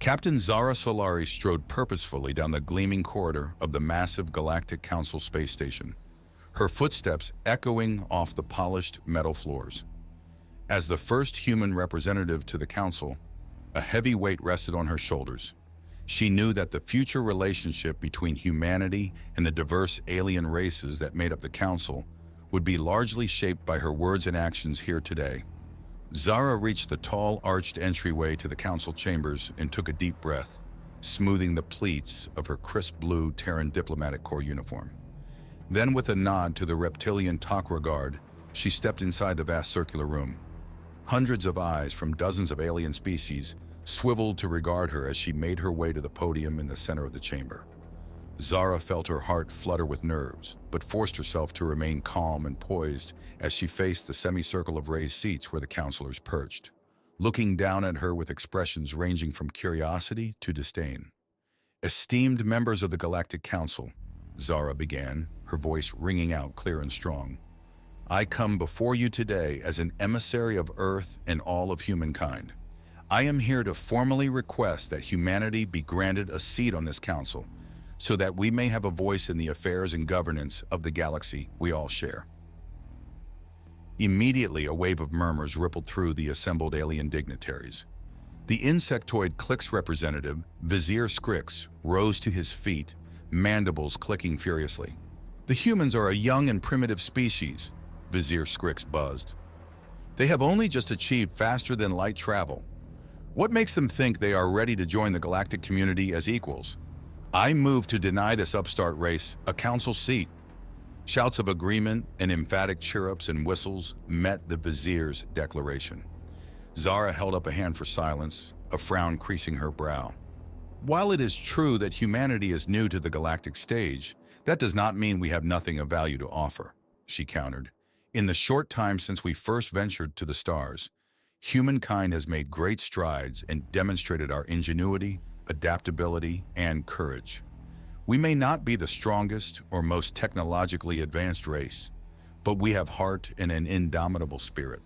Captain Zara Solari strode purposefully down the gleaming corridor of the massive Galactic Council space station, her footsteps echoing off the polished metal floors. As the first human representative to the Council, a heavy weight rested on her shoulders. She knew that the future relationship between humanity and the diverse alien races that made up the Council would be largely shaped by her words and actions here today. Zara reached the tall, arched entryway to the Council chambers and took a deep breath, smoothing the pleats of her crisp blue Terran Diplomatic Corps uniform. Then, with a nod to the reptilian Takra guard, she stepped inside the vast circular room. Hundreds of eyes from dozens of alien species swiveled to regard her as she made her way to the podium in the center of the chamber. Zara felt her heart flutter with nerves, but forced herself to remain calm and poised as she faced the semicircle of raised seats where the counselors perched, looking down at her with expressions ranging from curiosity to disdain. "Esteemed members of the Galactic Council," Zara began, her voice ringing out clear and strong, "I come before you today as an emissary of Earth and all of humankind. I am here to formally request that humanity be granted a seat on this council, so that we may have a voice in the affairs and governance of the galaxy we all share." Immediately, a wave of murmurs rippled through the assembled alien dignitaries. The insectoid clique's representative, Vierscri, rose to his feet, mandibles clicking furiously. "The humans are a young and primitive species," Vierscri buzzed. "They have only just achieved faster-than-light travel. What makes them think they are ready to join the galactic community as equals? I move to deny this upstart race a council seat." Shouts of agreement and emphatic chirrups and whistles met the vizier's declaration. Zara held up a hand for silence, a frown creasing her brow. "While it is true that humanity is new to the galactic stage, that does not mean we have nothing of value to offer," she countered. "In the short time since we first ventured to the stars, humankind has made great strides and demonstrated our ingenuity, adaptability, and courage. We may not be the strongest or most technologically advanced race, but we have heart and an indomitable spirit."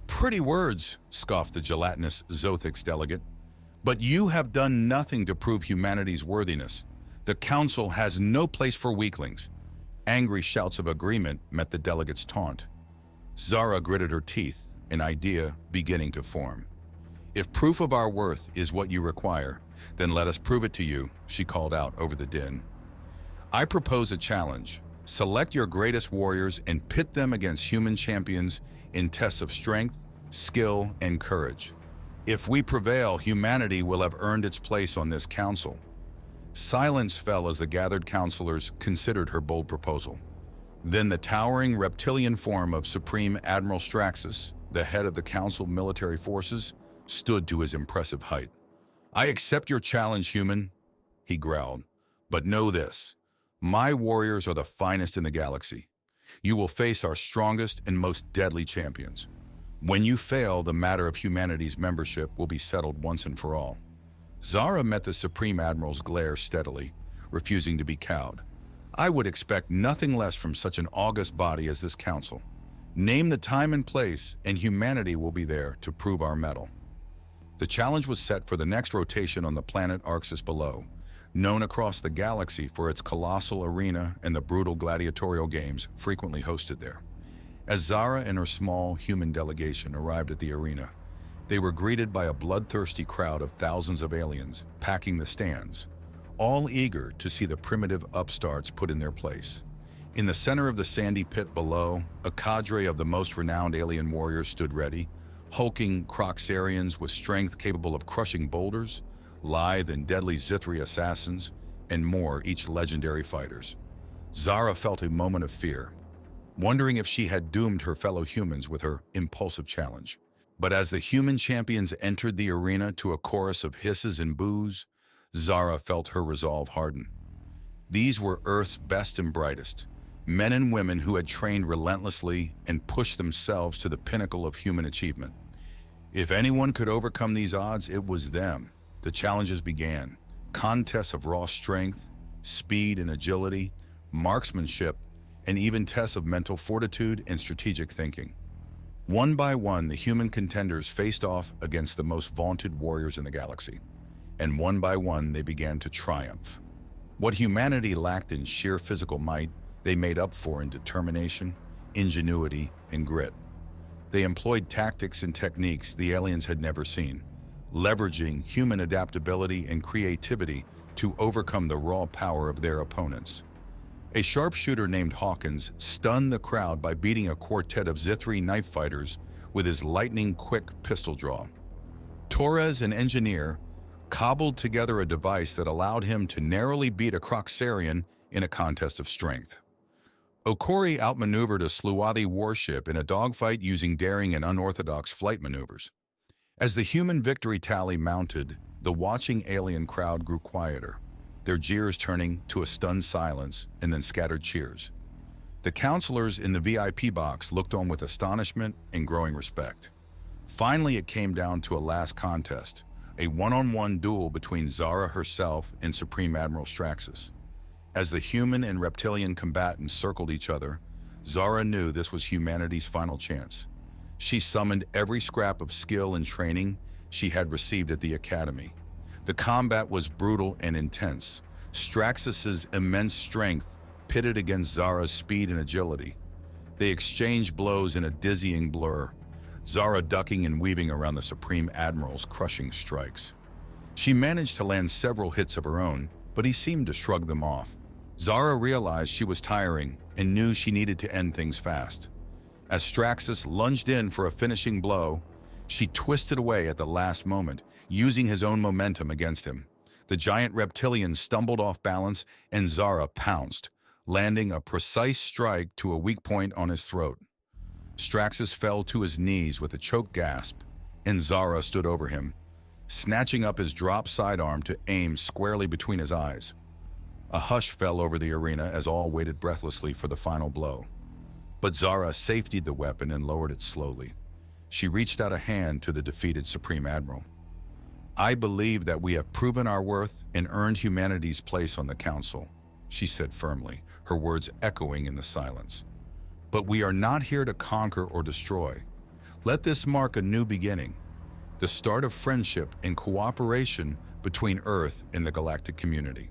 "Pretty words," scoffed the gelatinous Zothix delegate. "But you have done nothing to prove humanity's worthiness. The Council has no place for weaklings." Angry shouts of agreement met the delegate's taunt. Zara gritted her teeth, an idea beginning to form. "If proof of our worth is what you require, then let us prove it to you," she called out over the din. "I propose a challenge. Select your greatest warriors and pit them against human champions in tests of strength, skill, and courage. If we prevail, humanity will have earned its place on this council." Silence fell as the gathered counselors considered her bold proposal. Then the towering reptilian form of Supreme Admiral Straxus, the head of the Council military forces, stood to his impressive height. "I accept your challenge, human," he growled. "But know this, my warriors are the finest in the galaxy. You will face our strongest and most deadly champions. When you fail, the matter of humanity's membership will be settled once and for all." Zara met the Supreme Admiral's glare steadily, refusing to be cowed. "I would expect nothing less from such an august body as this council. Name the time and place, and humanity will be there to prove our mettle." The challenge was set for the next rotation on the planet Arxis below, known across the galaxy for its colossal arena and the brutal gladiatorial games frequently hosted there. As Zara and her small human delegation arrived at the arena, they were greeted by a bloodthirsty crowd of thousands of aliens packing the stands, all eager to see the primitive upstarts put in their place. In the center of the sandy pit below, a cadre of the most renowned alien warriors stood ready, hulking Croxarians with strength capable of crushing boulders, lithe and deadly Zithri assassins, and more, each legendary fighters. Zara felt a moment of fear, wondering if she had doomed her fellow humans with her impulsive challenge. But as the human champions entered the arena to a chorus of hisses and boos, Zara felt her resolve harden. These were Earth's best and brightest, men and women who had trained relentlessly and pushed themselves to the pinnacle of human achievement. If anyone could overcome these odds, it was them. The challenges began. Contests of raw strength, speed and agility, marksmanship, and even tests of mental fortitude and strategic thinking. One by one, the human contenders faced off against the most vaunted warriors in the galaxy. and one by one they began to triumph. What humanity lacked in sheer physical might, they made up for in determination, ingenuity, and grit. They employed tactics and techniques the aliens had never seen, leveraging human adaptability and creativity to overcome the raw power of their opponents. A sharpshooter named Hawkins stunned the crowd by beating a quartet of Zithri knife fighters with his lightning-quick pistol draw. Torres, an engineer, cobbled together a device that allowed him to narrowly beat a Croxarian in a contest of strength. Okori outmaneuvered a Sluathi warship in a dogfight using daring and unorthodox flight maneuvers. As the human victory tally mounted, the watching alien crowd grew quieter, their jeers turning to a stunned silence and then scattered cheers. The counselors in the VIP box looked on with astonishment and growing respect. Finally, it came down to a last contest, a one-on-one duel between Zara herself and Supreme Admiral Straxus. As the human and reptilian combatants circled each other, Zara knew this was humanity's final chance. She summoned every scrap of skill and training she had received at the Academy. The combat was brutal and intense. Straxus's immense strength pitted against Zara's speed and agility. They exchanged blows in a dizzying blur, Zara ducking and weaving around the Supreme Admiral's crushing strikes. She managed to land several hits of her own, but he seemed to shrug them off. Zara realized she was tiring and knew she needed to end things fast. As Straxus lunged in for a finishing blow, she twisted away at the last moment, using his own momentum against him. The giant reptilian stumbled off balance and Zara pounced, landing a precise strike to a weak point on his throat. Straxus fell to his knees with a choked gasp, and Zara stood over him, snatching up his dropped sidearm to aim squarely between his eyes. A hush fell over the arena as all waited breathlessly for the final blow. But Zara safetied the weapon and lowered it slowly. She reached out a hand to the defeated Supreme Admiral. "I believe that we have proven our worth and earned humanity's place on the Council," she said firmly, her words echoing in the silence. "But we are not here to conquer or destroy. Let this mark a new beginning, the start of friendship and cooperation between Earth and the galactic community."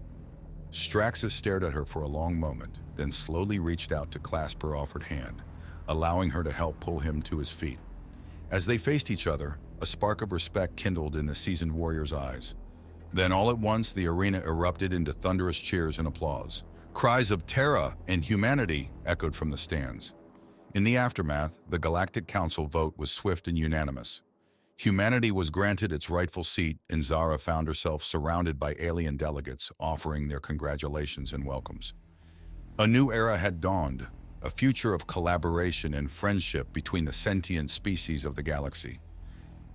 Straxus stared at her for a long moment, then slowly reached out to clasp her offered hand, allowing her to help pull him to his feet. As they faced each other, a spark of respect kindled in the seasoned warrior's eyes. Then all at once, the arena erupted into thunderous cheers and applause. Cries of "Terra" and "Humanity" echoed from the stands. In the aftermath, the Galactic Council vote was swift and unanimous. Humanity was granted its rightful seat, and Zara found herself surrounded by alien delegates offering their congratulations and welcomes. A new era had dawned, a future of collaboration and friendship between the sentient species of the galaxy.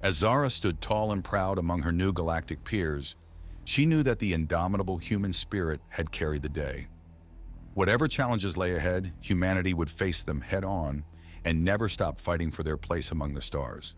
As Zara stood tall and proud among her new galactic peers, she knew that the indomitable human spirit had carried the day. Whatever challenges lay ahead, humanity would face them head-on and never stop fighting for their place among the stars.